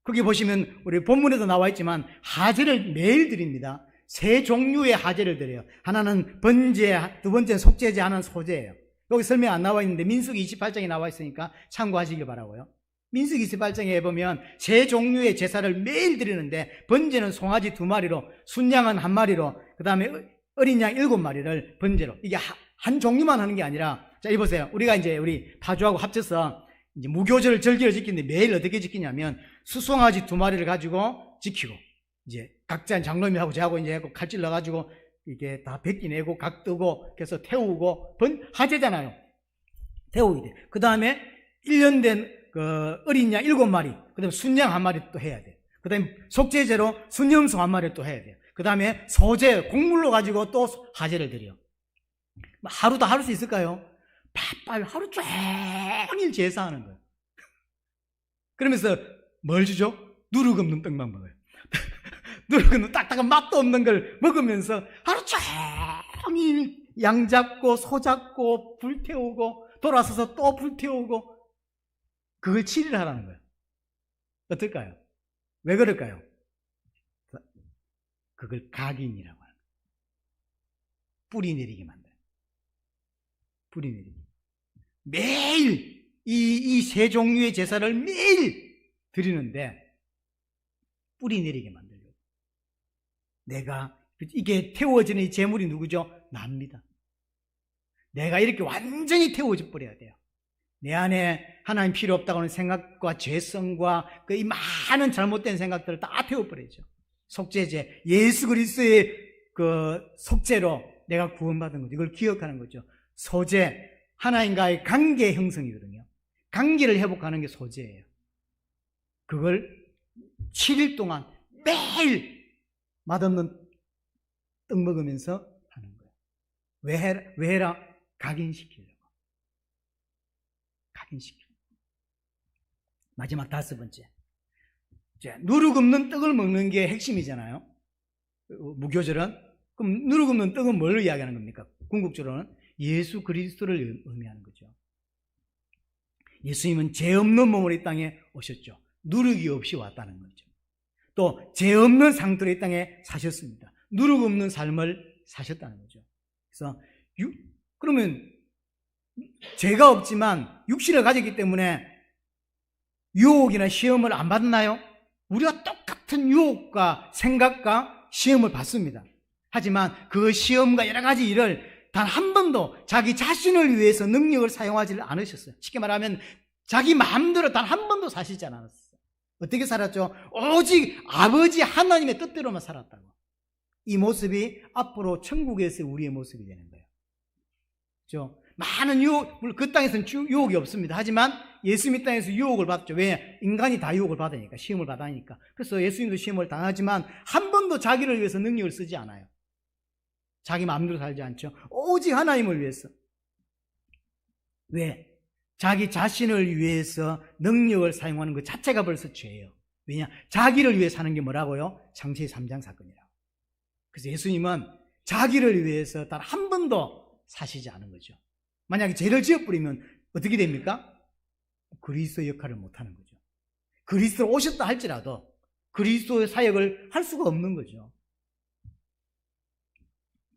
[SPEAKER 1] 거기 보시면 우리 본문에도 나와 있지만 하제를 매일 드립니다. 세 종류의 하제를 드려요. 하나는 번제, 두 번째는 속죄제, 하나는 소제예요. 여기 설명 안 나와 있는데 민수기 28장에 나와 있으니까 참고하시길 바라고요. 민수기 28장에 보면 세 종류의 제사를 매일 드리는데, 번제는 송아지 2마리로, 순양은 1마리로, 그 다음에 어린 양 7마리를 번제로. 이게 한 종류만 하는 게 아니라, 자, 이보세요. 우리가 이제 우리 파주하고 합쳐서 이제 무교절을 절기를 지키는데 매일 어떻게 지키냐면, 수송아지 2마리를 가지고 지키고, 이제 각자 장로님하고 저하고 이제 칼질 넣어가지고 이게 다 뱉기 내고 각 뜨고, 그래서 태우고, 하제잖아요. 태우게 돼. 그 다음에 1년 된 어린 양 7마리, 그 다음에 순양 1마리 또 해야 돼. 그 다음에 속죄제로 순염소 1마리 또 해야 돼요. 그 다음에 소제, 곡물로 가지고 또 하제를 드려. 하루 다 할 수 있을까요? 바빠요. 하루 종일 제사하는 거예요. 그러면서 뭘 주죠? 누룩 없는 떡만 먹어요. 누룩 없는 딱딱한 맛도 없는 걸 먹으면서 하루 종일 양 잡고 소 잡고 불 태우고 돌아서서 또 불 태우고, 그걸 7일 하라는 거예요. 어떨까요? 왜 그럴까요? 그걸 각인이라고 하는 거예요. 뿌리 내리게 만들어요. 뿌리 내리게. 매일 이 세 종류의 제사를 매일 드리는데 뿌리 내리게 만들려고. 이게 태워지는 이 제물이 누구죠? 납니다. 내가 이렇게 완전히 태워져 버려야 돼요. 내 안에 하나님 필요 없다고 하는 생각과 죄성과 이 많은 잘못된 생각들을 다 태워버리죠. 속죄제, 예수 그리스도의 속죄로 내가 구원받은 거죠. 이걸 기억하는 거죠. 소제, 하나님과의 관계 형성이거든요. 관계를 회복하는 게 소제예요. 그걸 7일 동안 매일 맛없는 떡 먹으면서 하는 거예요. 왜 해라? 각인시키려고. 각인시키려고. 마지막 5번째. 누룩 없는 떡을 먹는 게 핵심이잖아요. 무교절은. 그럼 누룩 없는 떡은 뭘 이야기하는 겁니까? 궁극적으로는 예수 그리스도를 의미하는 거죠. 예수님은 죄 없는 몸으로 이 땅에 오셨죠. 누룩이 없이 왔다는 거죠. 또 죄 없는 상태로 이 땅에 사셨습니다. 누룩 없는 삶을 사셨다는 거죠. 그래서 그러면 죄가 없지만 육신을 가졌기 때문에 유혹이나 시험을 안 받나요? 우리가 똑같은 유혹과 생각과 시험을 받습니다. 하지만 그 시험과 여러 가지 일을 단 한 번도 자기 자신을 위해서 능력을 사용하지 않으셨어요. 쉽게 말하면 자기 마음대로 단 한 번도 사시지 않았어요. 어떻게 살았죠? 오직 아버지 하나님의 뜻대로만 살았다고. 이 모습이 앞으로 천국에서 우리의 모습이 되는 거예요. 그렇죠? 많은 유혹, 물론 그 땅에서는 유혹이 없습니다. 하지만 예수님 땅에서 유혹을 받죠. 왜? 인간이 다 유혹을 받으니까, 시험을 받으니까. 그래서 예수님도 시험을 당하지만 한 번도 자기를 위해서 능력을 쓰지 않아요. 자기 마음대로 살지 않죠. 오직 하나님을 위해서. 왜? 자기 자신을 위해서 능력을 사용하는 것 자체가 벌써 죄예요. 왜냐? 자기를 위해 사는 게 뭐라고요? 창세기 3장 사건이라고. 그래서 예수님은 자기를 위해서 단 한 번도 사시지 않은 거죠. 만약에 죄를 지어버리면 어떻게 됩니까? 그리스도 역할을 못하는 거죠. 그리스도로 오셨다 할지라도 그리스도의 사역을 할 수가 없는 거죠.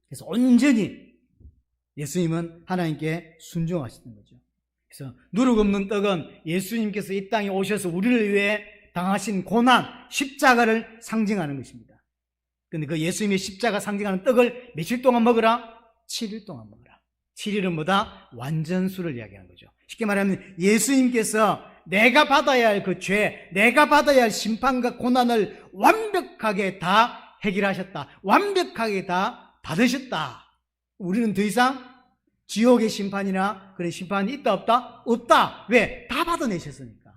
[SPEAKER 1] 그래서 온전히 예수님은 하나님께 순종하시는 거죠. 그래서 누룩 없는 떡은 예수님께서 이 땅에 오셔서 우리를 위해 당하신 고난, 십자가를 상징하는 것입니다. 그런데 그 예수님의 십자가 상징하는 떡을 며칠 동안 먹으라? 7일 동안 먹으라. 7일은 뭐다? 완전수를 이야기하는 거죠. 쉽게 말하면 예수님께서 내가 받아야 할 그 죄, 내가 받아야 할 심판과 고난을 완벽하게 다 해결하셨다. 완벽하게 다 받으셨다. 우리는 더 이상 지옥의 심판이나 그런 심판이 있다 없다? 없다. 왜? 다 받아내셨으니까.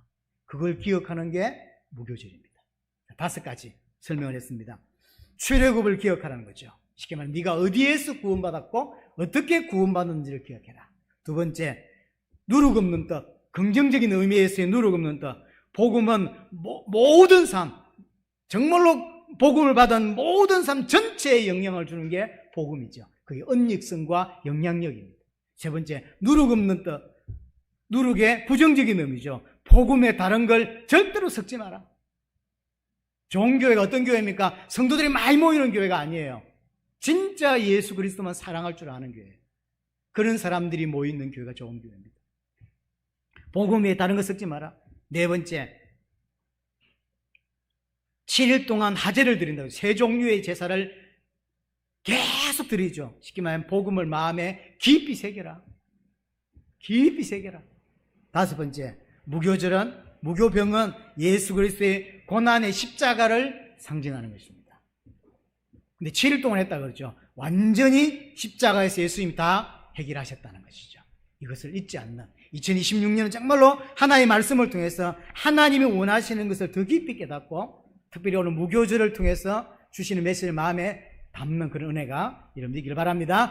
[SPEAKER 1] 그걸 기억하는 게 무교절입니다. 5가지 설명을 했습니다. 출애굽을 기억하라는 거죠. 쉽게 말하면 네가 어디에서 구원받았고 어떻게 구원받았는지를 기억해라. 2번째, 누룩 없는 떡. 긍정적인 의미에서의 누룩 없는 떡. 복음은 모든 삶, 정말로 복음을 받은 모든 삶 전체에 영향을 주는 게 복음이죠. 그게 언익성과 영향력입니다. 3번째, 누룩 없는 떡. 누룩의 부정적인 의미죠. 복음에 다른 걸 절대로 섞지 마라. 좋은 교회가 어떤 교회입니까? 성도들이 많이 모이는 교회가 아니에요. 진짜 예수 그리스도만 사랑할 줄 아는 교회예요. 그런 사람들이 모이는 교회가 좋은 교회입니다. 복음에 다른 거 섞지 마라. 4번째, 7일 동안 하제를 드린다고. 3종류의 제사를 계속 드리죠. 쉽게 말하면 복음을 마음에 깊이 새겨라. 깊이 새겨라. 5번째, 무교병은 예수 그리스도의 고난의 십자가를 상징하는 것입니다. 근데 7일 동안 했다 그러죠. 완전히 십자가에서 예수님이 다 해결하셨다는 것이죠. 이것을 잊지 않는 2026년은 정말로 하나님의 말씀을 통해서 하나님이 원하시는 것을 더 깊이 깨닫고 특별히 오늘 무교절을 통해서 주시는 메시지를 마음에 담는 그런 은혜가 여러분들 있기를 바랍니다.